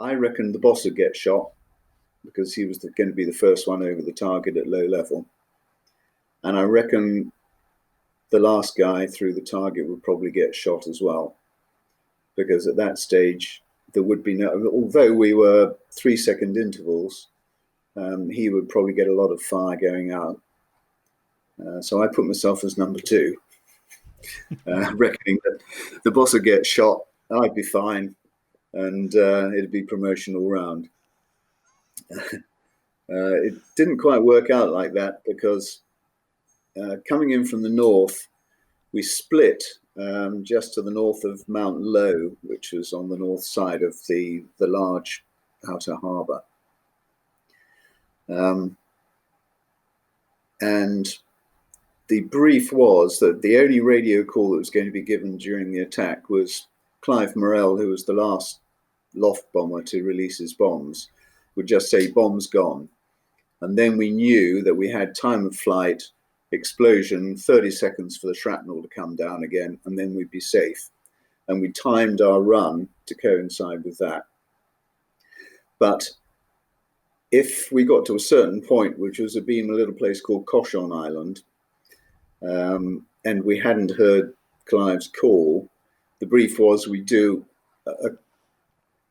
I reckoned the boss would get shot because he was going to be the first one over the target at low level. And I reckon the last guy through the target would probably get shot as well, because at that stage there would be no, although we were 3-second intervals, he would probably get a lot of fire going out. So I put myself as number 2, reckoning that the boss would get shot, I'd be fine, and it'd be promotion all round. It didn't quite work out like that, because coming in from the north, we split just to the north of Mount Low, which was on the north side of the large outer harbour. And the brief was that the only radio call that was going to be given during the attack was Clive Morrell, who was the last loft bomber to release his bombs, would just say, "Bombs gone." And then we knew that we had time of flight, explosion, 30 seconds for the shrapnel to come down again, and then we'd be safe. And we timed our run to coincide with that. But if we got to a certain point, which was being a little place called Cochon Island, and we hadn't heard Clive's call, the brief was we do a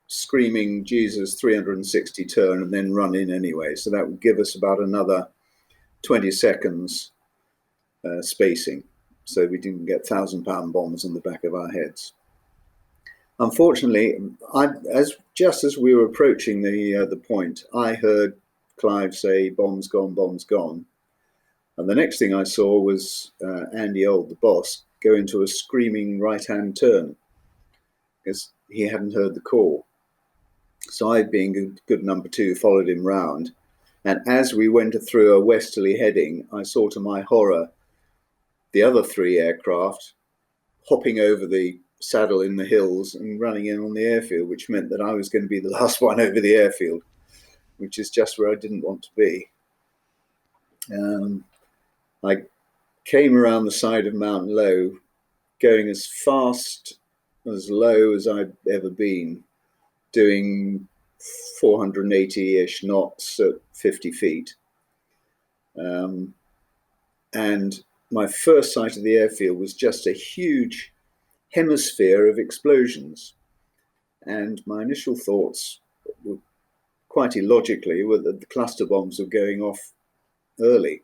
screaming Jesus 360 turn and then run in anyway. So that would give us about another 20 seconds spacing, so we didn't get 1,000-pound bombs on the back of our heads. Unfortunately, just as we were approaching the point, I heard Clive say, "Bombs gone, bombs gone." And the next thing I saw was Andy Old, the boss, go into a screaming right-hand turn because he hadn't heard the call. So I, being good number 2, followed him round. And as we went through a westerly heading, I saw to my horror the other 3 aircraft hopping over the saddle in the hills and running in on the airfield, which meant that I was going to be the last one over the airfield, which is just where I didn't want to be. I came around the side of Mount Low, going as fast, as low as I'd ever been, doing 480-ish knots at 50 feet. And my first sight of the airfield was just a huge hemisphere of explosions. And my initial thoughts, were, quite illogically, were that the cluster bombs were going off early.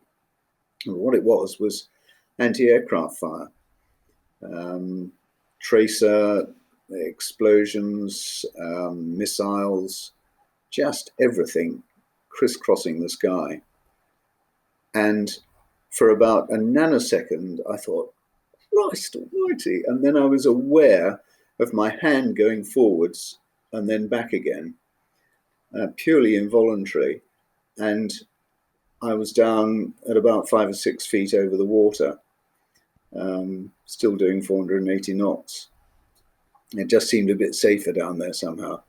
And what it was anti-aircraft fire. Tracer explosions, missiles, just everything crisscrossing the sky. And for about a nanosecond, I thought, Christ almighty. And then I was aware of my hand going forwards and then back again, purely involuntary. And I was down at about 5 or 6 feet over the water, still doing 480 knots. It just seemed a bit safer down there somehow.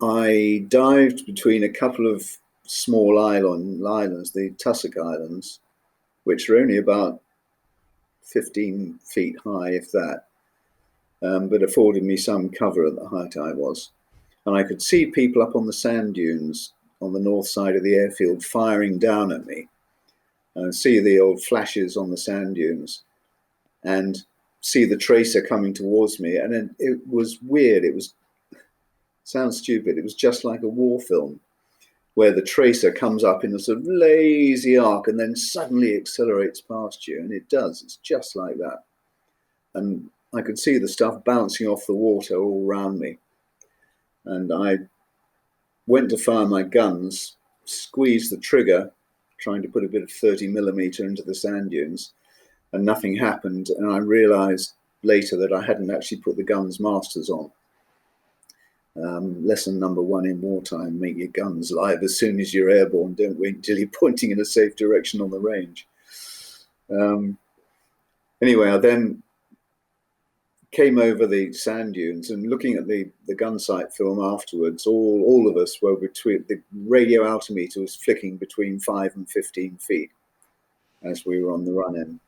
I dived between a couple of small islands, the Tussock Islands, which are only about 15 feet high, if that, but afforded me some cover at the height I was. And I could see people up on the sand dunes on the north side of the airfield firing down at me, and see the old flashes on the sand dunes, and see the tracer coming towards me. And then it was weird. Sounds stupid. It was just like a war film, where the tracer comes up in a sort of lazy arc and then suddenly accelerates past you. And it does. It's just like that. And I could see the stuff bouncing off the water all around me. And I went to fire my guns, squeezed the trigger, trying to put a bit of 30mm into the sand dunes, and nothing happened. And I realized later that I hadn't actually put the gun's masters on. Lesson number 1 in wartime: make your guns live as soon as you're airborne. Don't wait until you're pointing in a safe direction on the range. Anyway, I then came over the sand dunes, and looking at the gun sight film afterwards, all of us were between, the radio altimeter was flicking between 5 and 15 feet as we were on the run in.